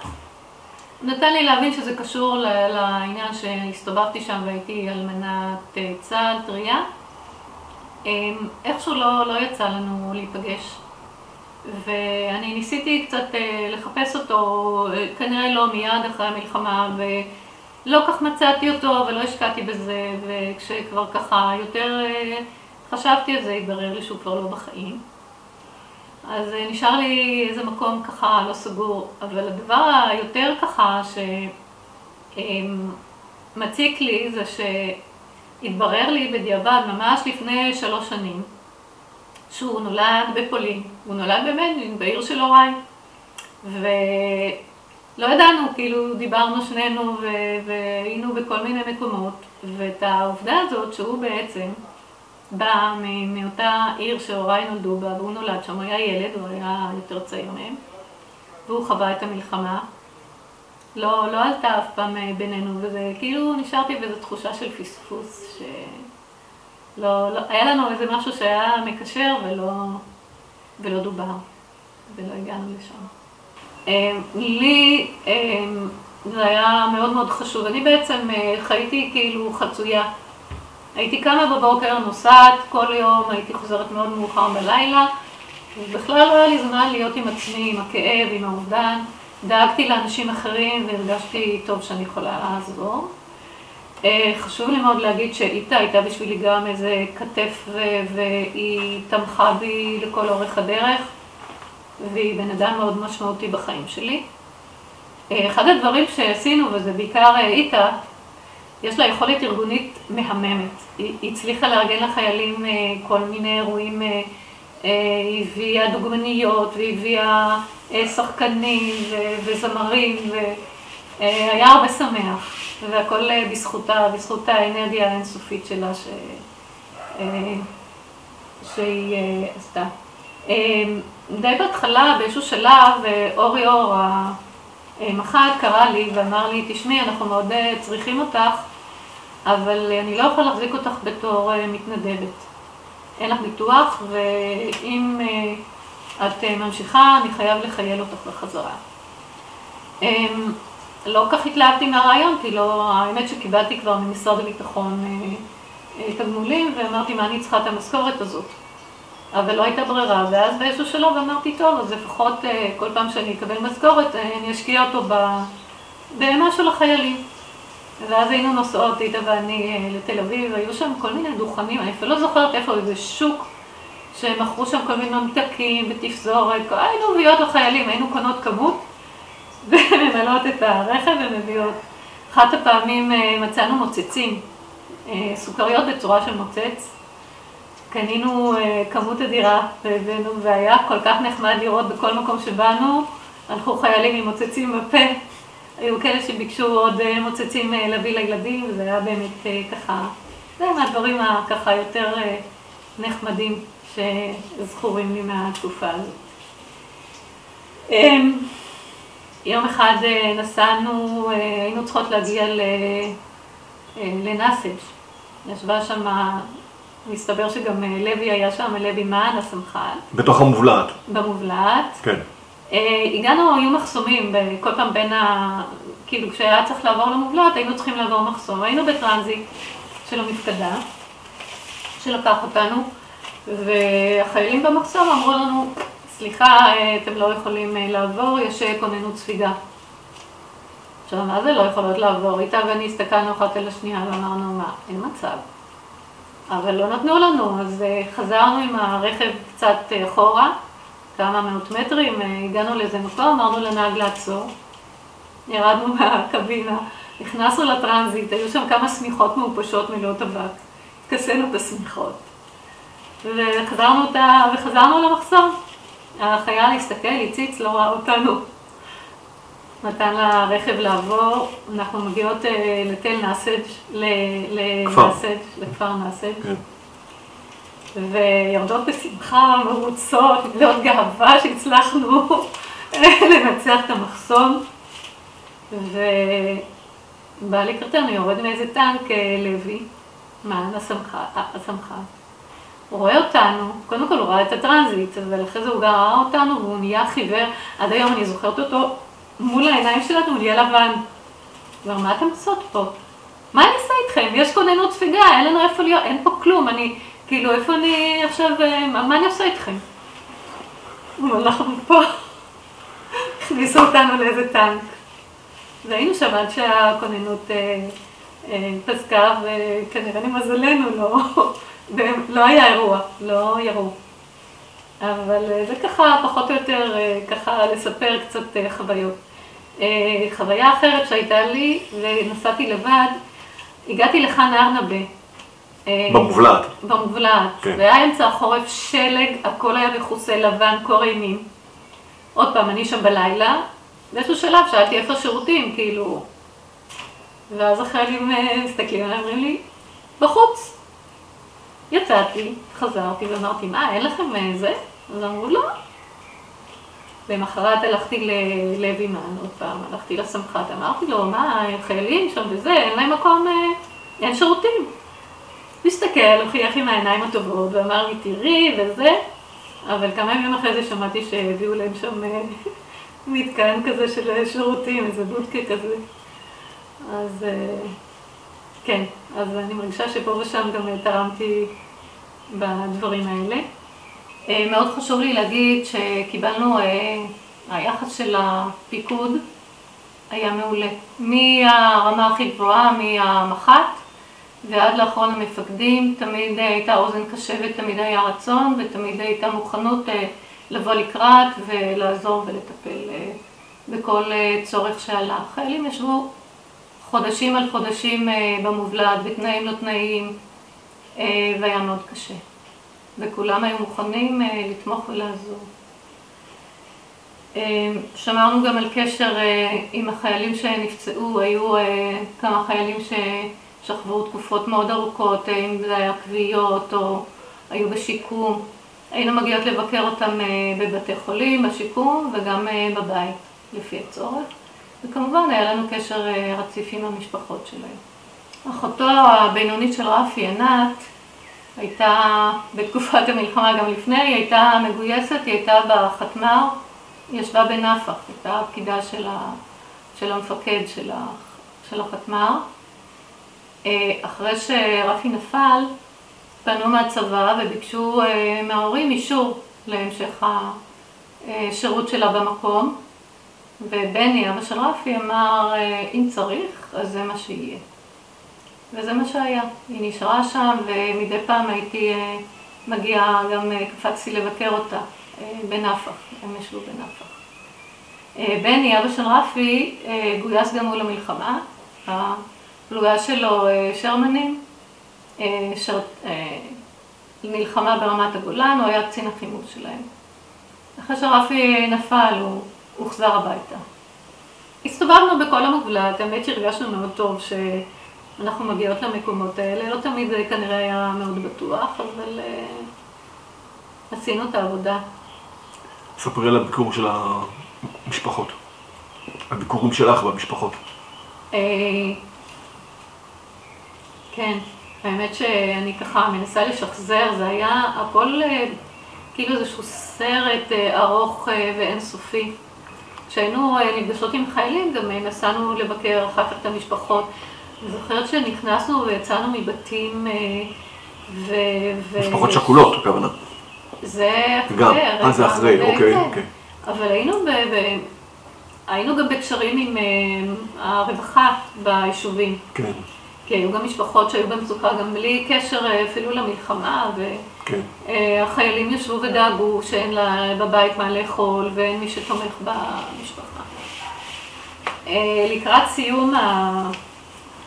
[SPEAKER 1] הוא נתן לי להבין שזה קשור לעניין שהסתובבתי שם והייתי אלמנת צה"ל טריה. איכשהו לא יצא לנו להיפגש. ואני ניסיתי קצת לחפש אותו, כנראה לא מיד אחרי המלחמה, ולא כך מצאתי אותו ולא השקעתי בזה, וכשכבר ככה יותר חשבתי על זה, התברר לי שהוא כבר לא בחיים. אז נשאר לי איזה מקום ככה לא סגור, אבל הדבר היותר ככה שמציק לי זה שהתברר לי בדיעבד ממש לפני 3 שנים, שהוא נולד בפולין, הוא נולד באמת בעיר של הוריי, ולא ידענו, כאילו דיברנו שנינו והיינו בכל מיני מקומות, ואת העובדה הזאת שהוא בעצם בא מאותה עיר שהוריי נולדו בה, והוא נולד שם, הוא היה ילד, הוא היה יותר צעיר מהם, והוא חווה את המלחמה, לא עלתה אף פעם בינינו, וזה כאילו נשארתי באיזו תחושה של פספוס, היה לנו איזה משהו שהיה מקשר ולא דובר, ולא הגענו לשם. לי זה היה מאוד מאוד חשוב. אני בעצם חייתי כאילו חצויה. הייתי קמה בבוקר, נוסעת כל יום, הייתי חוזרת מאוד מאוחר בלילה, ובכלל לא היה לי זמן להיות עם עצמי, עם הכאב, עם האובדן. דאגתי לאנשים אחרים והרגשתי טוב שאני יכולה לעזור. חשוב לי מאוד להגיד שאיתה הייתה בשבילי גם איזה כתף והיא תמכה בי לכל אורך הדרך, והיא בן אדם מאוד משמעותי בחיים שלי. אחד הדברים שעשינו, וזה בעיקר איתה, יש לה יכולת ארגונית מהממת. היא הצליחה לארגן לחיילים כל מיני אירועים, היא הביאה דוגמניות והביאה שחקנים וזמרים, והיה הרבה שמח. והכל בזכותה, בזכות האנרגיה האינסופית שלה שהיא עשתה. די בהתחלה, באיזשהו שלב, אורי אור, המח"ט, קרא לי ואמר לי, תשמעי, אנחנו מאוד צריכים אותך, אבל אני לא יכולה להחזיק אותך בתור מתנדבת. אין לך ביטוח, ואם את ממשיכה, אני חייב לחייל אותך בחזרה. לא כך התלהבתי מהרעיון, כי האמת שקיבלתי כבר ממשרד הביטחון תגמולים, ואמרתי מה אני צריכה את המשכורת הזאת. אבל לא הייתה ברירה, ואז באיזשהו שלב אמרתי, טוב, אז לפחות כל פעם שאני אקבל משכורת, אני אשקיע אותו במשהו לחיילים. ואז היינו נוסעות, איתה ואני לתל אביב, והיו שם כל מיני דוכנים, אני אפילו לא זוכרת איפה, איזה שוק, שמכרו שם כל מיני ממתקים ותפזורת, היינו מביאות לחיילים, היינו קונות כמות, וממלאות את הרכב ומביאות. אחת הפעמים מצאנו מוצצים, סוכריות בצורה של מוצץ. קנינו כמות אדירה והבאנו, והיה כל כך נחמד לראות בכל מקום שבאנו, הלכו חיילים עם מוצצים בפה. היו כאלה שביקשו עוד מוצצים להביא לילדים, וזה היה באמת ככה, זה מהדברים ככה יותר נחמדים שזכורים לי מהתקופה הזאת. יום אחד נסענו, היינו צריכות להגיע לנסג'. ישבה שם, מסתבר שגם לוי היה שם, לוי מן, הסמח"ט.
[SPEAKER 3] בתוך המובלעת.
[SPEAKER 1] במובלעת.
[SPEAKER 3] כן.
[SPEAKER 1] הגענו, היו מחסומים, כל פעם בין כאילו כשהיה צריך לעבור למובלעת, היינו צריכים לעבור מחסום. היינו בטרנזיט של המפקדה, שלקח אותנו, והחיילים במחסום אמרו לנו, סליחה, אתם לא יכולים לעבור, יש כוננות ספיגה. עכשיו, מה זה לא יכולות לעבור? איתה ואני הסתכלנו אחת על השנייה ואמרנו, מה, אין מצב. אבל לא נתנו לנו, אז חזרנו עם הרכב קצת אחורה, כמה מאות מטרים, הגענו לאיזה מקום, אמרנו לנהג לעצור. ירדנו מהקבינה, נכנסנו לטרנזיט, היו שם כמה סמיכות מעופשות מלאות אבק. התכסינו את הסמיכות. וחזרנו למחסום. החייל הסתכל, הציץ, לא ראה אותנו. נתן לרכב לעבור, אנחנו מגיעות לתל נאסג', לכפר נאסג'.
[SPEAKER 2] כן.
[SPEAKER 1] ויורדות בשמחה, מרוצות, מגלות גאווה שהצלחנו לנצח את המחסום. ובא לקראתנו, יורד מאיזה טנק לוי, מען הסמכה. הוא רואה אותנו, קודם כל הוא ראה את הטרנזיט, אבל אחרי זה הוא ראה אותנו והוא נהיה חיוור. עד היום אני זוכרת אותו מול העיניים שלנו, הוא נהיה לבן. כבר, מה אתם עושות פה? מה אני אעשה איתכם? יש כוננות ספיגה, אין לנו איפה להיות, אין פה כלום. כאילו, איפה אני עכשיו, מה אני עושה איתכם? אנחנו פה, הכניסו אותנו לאיזה טנק. והיינו שם עד שהכוננות פסקה, וכנראה למזלנו לא היה אירוע, לא ירו. אבל זה ככה, פחות או יותר, ככה לספר קצת חוויות. חוויה אחרת שהייתה לי, ונסעתי לבד, הגעתי לחאן ארנבה.
[SPEAKER 3] במובלעת.
[SPEAKER 1] במובלעת.
[SPEAKER 3] כן.
[SPEAKER 1] והיה אמצע החורף שלג, הכל היה מכוסה לבן, קור אימים. עוד פעם, אני שם בלילה, באיזשהו שלב שאלתי איפה השירותים, כאילו. ואז החיילים מסתכלים עליהם, אומרים לי, בחוץ. יצאתי, חזרתי ואמרתי, מה, אין לכם זה? אז אמרו, לא. למחרת הלכתי ללוי מען, עוד פעם, הלכתי לסמח"ט, אמרתי לו, מה, חיילים שם וזה, אין להם מקום, אין שירותים. הוא הסתכל, הוכיח עם העיניים הטובות, ואמר לי, תראי וזה, אבל כמה ימים אחרי זה שמעתי שהביאו להם שם מתקן כזה של שירותים, איזה בודקה כזה. אז כן, אז אני מרגישה שפה ושם גם תרמתי בדברים האלה. מאוד חשוב לי להגיד שקיבלנו, היחס של הפיקוד היה מעולה. מהרמה הכי גבוהה, מהמח"ט ועד לאחרון המפקדים, תמיד הייתה אוזן קשבת, תמיד היה רצון ותמיד הייתה מוכנות לבוא לקראת ולעזור ולטפל בכל צורך שעלה. חיילים ישבו חודשים על חודשים במובלעת, בתנאים לא תנאים, והיה מאוד קשה. וכולם היו מוכנים לתמוך ולעזור. שמרנו גם על קשר עם החיילים שנפצעו, היו כמה חיילים ששכבו תקופות מאוד ארוכות, אם זה היה קביעות או היו בשיקום. היינו מגיעות לבקר אותם בבתי חולים, בשיקום וגם בבית, לפי הצורך. וכמובן היה לנו קשר רציף עם המשפחות שלהם. אחותו הבינונית של רפי, ענת, הייתה בתקופת המלחמה גם לפני, היא הייתה מגויסת, היא הייתה בחתמ"ר, היא ישבה בנפח, הייתה הפקידה של המפקד של החתמ"ר. אחרי שרפי נפל, פנו מהצבא וביקשו מההורים אישור להמשך השירות שלה במקום. ובני, אבא של רפי, אמר, אם צריך, אז זה מה שיהיה. וזה מה שהיה. היא נשארה שם, ומדי פעם הייתי מגיעה, גם קפצתי לבקר אותה בנפח, הם ישבו בנפח. בני, אבא של רפי, גויס גם מול המלחמה. הפלוגה שלו, שרמנים, מלחמה ברמת הגולן, הוא היה קצין החימוש שלהם. אחרי שרפי נפל, הוא הוחזר הביתה. הסתובבנו בכל המובלעת, האמת שהרגשנו מאוד טוב שאנחנו מגיעות למקומות האלה, לא תמיד זה כנראה היה מאוד בטוח, אבל עשינו את העבודה.
[SPEAKER 3] ספרי על הביקור של המשפחות, הביקורים שלך במשפחות.
[SPEAKER 1] כן, האמת שאני ככה מנסה לשחזר, זה היה הכל כאילו איזשהו סרט ארוך ואינסופי. כשהיינו נפגשות עם חיילים, גם נסענו לבקר אחר כך את המשפחות. אני זוכרת שנכנסנו ויצאנו מבתים
[SPEAKER 3] משפחות שכולות, הכוונה.
[SPEAKER 1] זה
[SPEAKER 3] גם,
[SPEAKER 1] אחרי.
[SPEAKER 3] זה אחרי, אוקיי.
[SPEAKER 1] אבל היינו גם בקשרים עם הרווחה ביישובים.
[SPEAKER 3] כן.
[SPEAKER 1] כי היו גם משפחות שהיו במצוקה גם בלי קשר אפילו למלחמה, והחיילים ישבו ודאגו שאין לה בבית מה לאכול ואין מי שתומך במשפחה. לקראת סיום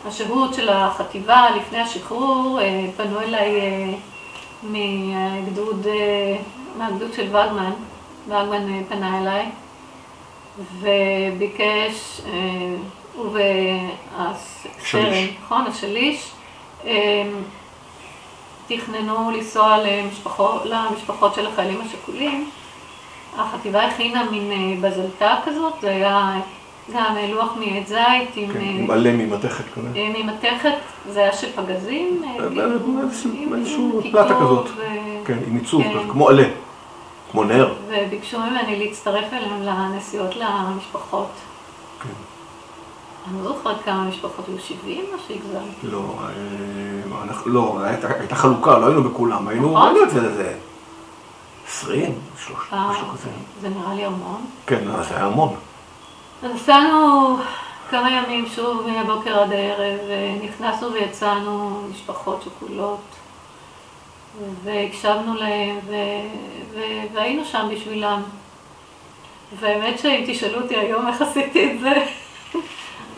[SPEAKER 1] השהות של החטיבה לפני השחרור, פנו אליי מהגדוד של וגמן, ואגמן פנה אליי וביקש, הוא והסרן, נכון, השליש, תכננו לנסוע למשפחות של החיילים השכולים. החטיבה הכינה מין בזלתה כזאת, זה היה גם לוח מעץ זית עם
[SPEAKER 3] מלא ממתכת כזה.
[SPEAKER 1] ממתכת, זה היה של פגזים,
[SPEAKER 3] איזשהו פלטה כזאת, כן, עם עיצוב, כמו עלה, כמו נר.
[SPEAKER 1] וביקשו ממני להצטרף אליהם לנסיעות למשפחות.
[SPEAKER 3] כן.
[SPEAKER 1] אני לא זוכרת כמה משפחות, היו 70 או שהגזמתי?
[SPEAKER 3] לא, הייתה חלוקה, לא היינו בכולם, היינו אצל איזה 20, 30, משהו כזה.
[SPEAKER 1] זה נראה לי המון.
[SPEAKER 3] כן, זה היה המון.
[SPEAKER 1] אז עשינו כמה ימים שוב מהבוקר עד הערב, ונכנסנו ויצאנו משפחות שכולות, והקשבנו להם, והיינו שם בשבילם. והאמת שאם תשאלו אותי היום איך עשיתי את זה,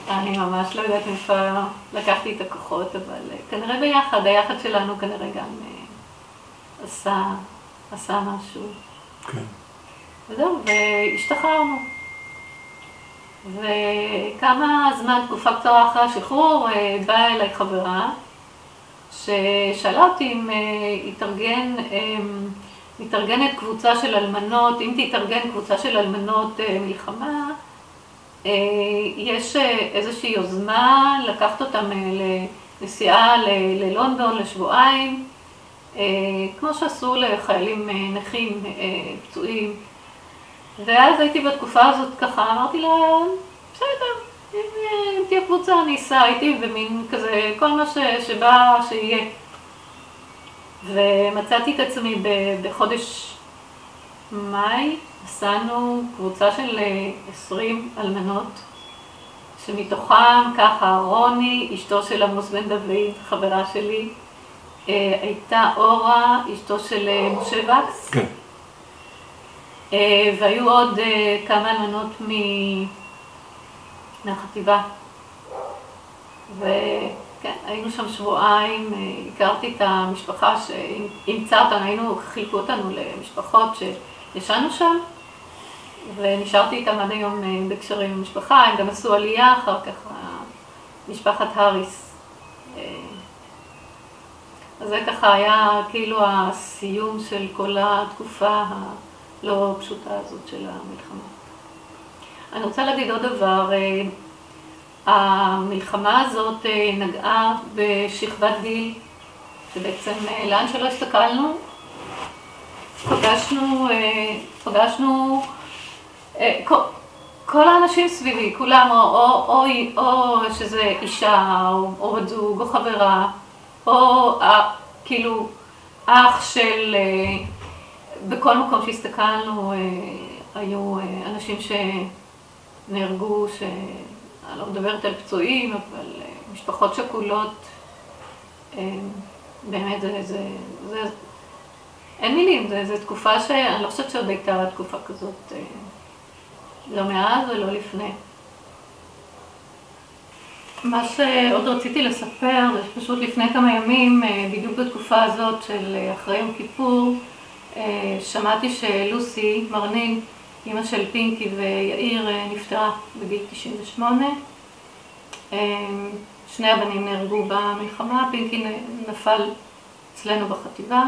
[SPEAKER 1] אני ממש לא יודעת איפה לקחתי את הכוחות, אבל כנראה ביחד, היחד שלנו כנראה גם עשה משהו.
[SPEAKER 3] כן.
[SPEAKER 1] וזהו, והשתחררנו. וכמה זמן, תקופה קצרה אחרי השחרור, באה אליי חברה, ששאלה אותי אם מתארגנת קבוצה של אלמנות, אם תתארגן קבוצה של אלמנות מלחמה, יש איזושהי יוזמה לקחת אותם לנסיעה ללונדון לשבועיים, כמו שעשו לחיילים נכים, פצועים. ואז הייתי בתקופה הזאת ככה, אמרתי לה, בסדר, אם תהיה קבוצה אני אסע, הייתי במין כזה, כל מה שבא שיהיה. ומצאתי את עצמי בחודש מאי, עשינו קבוצה של 20 אלמנות, שמתוכם ככה רוני, אשתו של עמוס בן דוד, חברה שלי, הייתה אורה, אשתו של משה וקס.
[SPEAKER 3] כן.
[SPEAKER 1] והיו עוד כמה אלמנות מהחטיבה. וכן, היינו שם שבועיים, הכרתי את המשפחה שאימצה אותנו, חילקו אותנו למשפחות שישנו שם, ונשארתי איתם עד היום בקשרים עם משפחה, הם גם עשו עלייה אחר כך, משפחת הריס. אז זה ככה היה כאילו הסיום של כל התקופה לא פשוטה הזאת של המלחמה. אני רוצה להגיד עוד דבר, המלחמה הזאת נגעה בשכבת גיל, שבעצם לאן שלא הסתכלנו, פגשנו כל האנשים סביבי, כולם, או שזה אישה, או בת זוג, או חברה, או כאילו אח של... בכל מקום שהסתכלנו היו אנשים שנהרגו, אני לא מדברת על פצועים, אבל משפחות שכולות, באמת אין מילים, זו תקופה שאני לא חושבת שעוד הייתה תקופה כזאת, לא מאז ולא לפני. מה שעוד רציתי לספר, זה פשוט לפני כמה ימים, בדיוק בתקופה הזאת של אחרי יום כיפור, שמעתי שלוסי מרנין, אמא של פינקי ויאיר, נפטרה בגיל 98. שני הבנים נהרגו במלחמה, פינקי נפל אצלנו בחטיבה.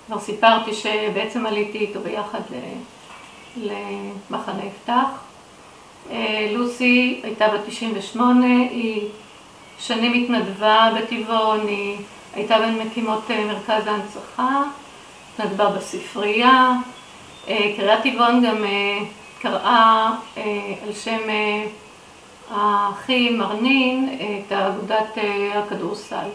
[SPEAKER 1] כבר סיפרתי שבעצם עליתי איתו ביחד למחנה יפתח. לוסי הייתה בת 98, היא שנים התנדבה בטבעון, היא הייתה בין מקימות מרכז ההנצחה, התנדבה בספרייה. קריית טבעון גם קראה על שם האחי מרנין את אגודת הכדורסל.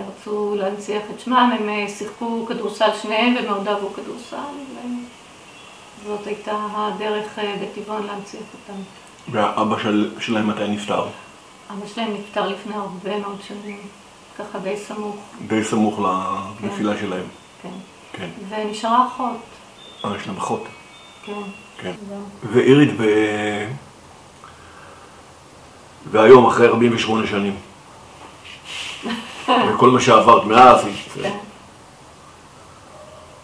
[SPEAKER 1] רצו להנציח את שמם, הם שיחקו כדורסל שניהם ומאוד אהבו כדורסל, וזאת הייתה הדרך בטבעון להנציח אותם.
[SPEAKER 3] והאבא שלהם מתי נפטר?
[SPEAKER 1] אבא שלהם נפטר לפני הרבה מאוד שנים, ככה די סמוך.
[SPEAKER 3] די סמוך לנפילה שלהם.
[SPEAKER 1] כן.
[SPEAKER 3] כן.
[SPEAKER 1] ונשארה אחות.
[SPEAKER 3] יש להם אחות.
[SPEAKER 1] כן.
[SPEAKER 3] כן. ואירית והיום אחרי 48 שנים. וכל מה שעברת מאז.
[SPEAKER 1] כן.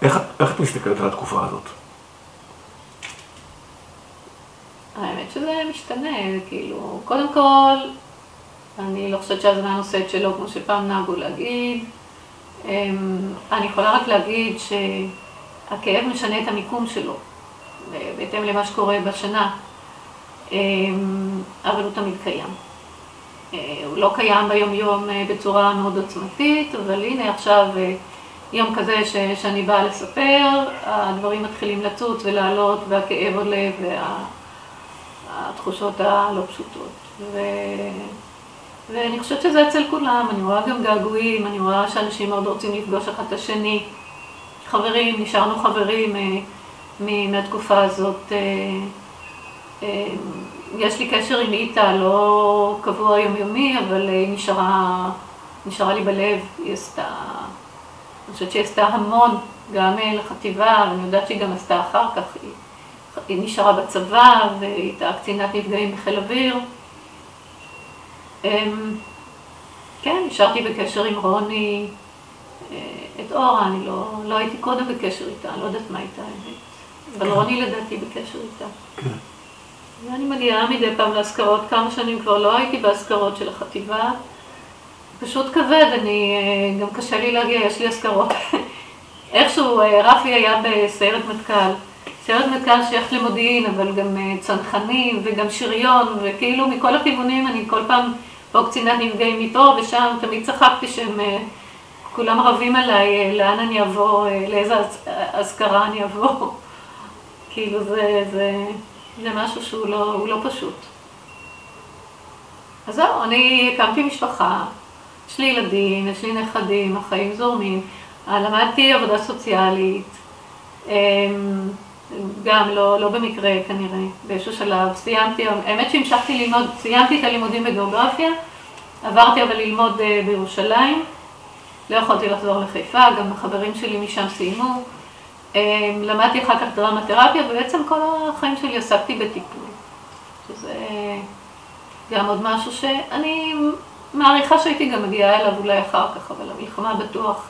[SPEAKER 3] איך את מסתכלת על התקופה הזאת?
[SPEAKER 1] האמת שזה משתנה, כאילו, קודם כל, אני לא חושבת שהזמן עושה את שלו כמו שפעם נהגו להגיד. אני יכולה רק להגיד שהכאב משנה את המיקום שלו, בהתאם למה שקורה בשנה, אבל הוא תמיד קיים. הוא לא קיים ביום-יום בצורה מאוד עוצמתית, אבל הנה עכשיו יום כזה שאני באה לספר, הדברים מתחילים לצוץ ולעלות, והכאב עולה, והתחושות הלא פשוטות. ואני חושבת שזה אצל כולם, אני רואה גם געגועים, אני רואה שאנשים מאוד רוצים לפגוש אחד את השני. חברים, נשארנו חברים מהתקופה הזאת. יש לי קשר עם איתה, לא קבוע יומיומי, אבל היא נשארה לי בלב. אני חושבת שהיא עשתה המון, גם לחטיבה, ואני יודעת שהיא גם עשתה אחר כך. היא נשארה בצבא, והיא הייתה קצינת נפגעים בחיל אוויר. כן, נשארתי בקשר עם רוני. את אורה, אני לא הייתי קודם בקשר איתה, אני לא יודעת מה איתה, אבל רוני לדעתי בקשר איתה.
[SPEAKER 2] כן.
[SPEAKER 1] ואני מגיעה מדי פעם להזכרות, כמה שנים כבר לא הייתי בהזכרות של החטיבה. פשוט כבד, גם קשה לי להגיע, יש לי הזכרות. איכשהו רפי היה בסיירת מטכ"ל. סיירת מטכ"ל שייך למודיעין, אבל גם צנחנים וגם שריון, וכאילו מכל הכיוונים אני כל פעם פה קצינת נפגעים מפה ושם, תמיד צחקתי שהם כולם רבים עליי, לאן אני אבוא, לאיזה הזכרה אני אבוא. כאילו זה משהו שהוא לא פשוט. אז זהו, אני הקמתי משפחה, יש לי ילדים, יש לי נכדים, החיים זורמים, למדתי עבודה סוציאלית, גם לא במקרה כנראה, באיזשהו שלב, סיימתי, האמת שהמשכתי ללמוד, סיימתי את הלימודים בגיאוגרפיה, עברתי אבל ללמוד בירושלים, לא יכולתי לחזור לחיפה, גם החברים שלי משם סיימו, למדתי אחר כך דרמה-תרפיה, ובעצם כל החיים שלי עסקתי בטיפול, שזה גם עוד משהו שאני מעריכה שהייתי גם מגיעה אליו אולי אחר כך, אבל המלחמה בטוח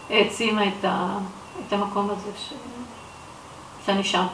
[SPEAKER 1] העצימה את המקום הזה שאני שם.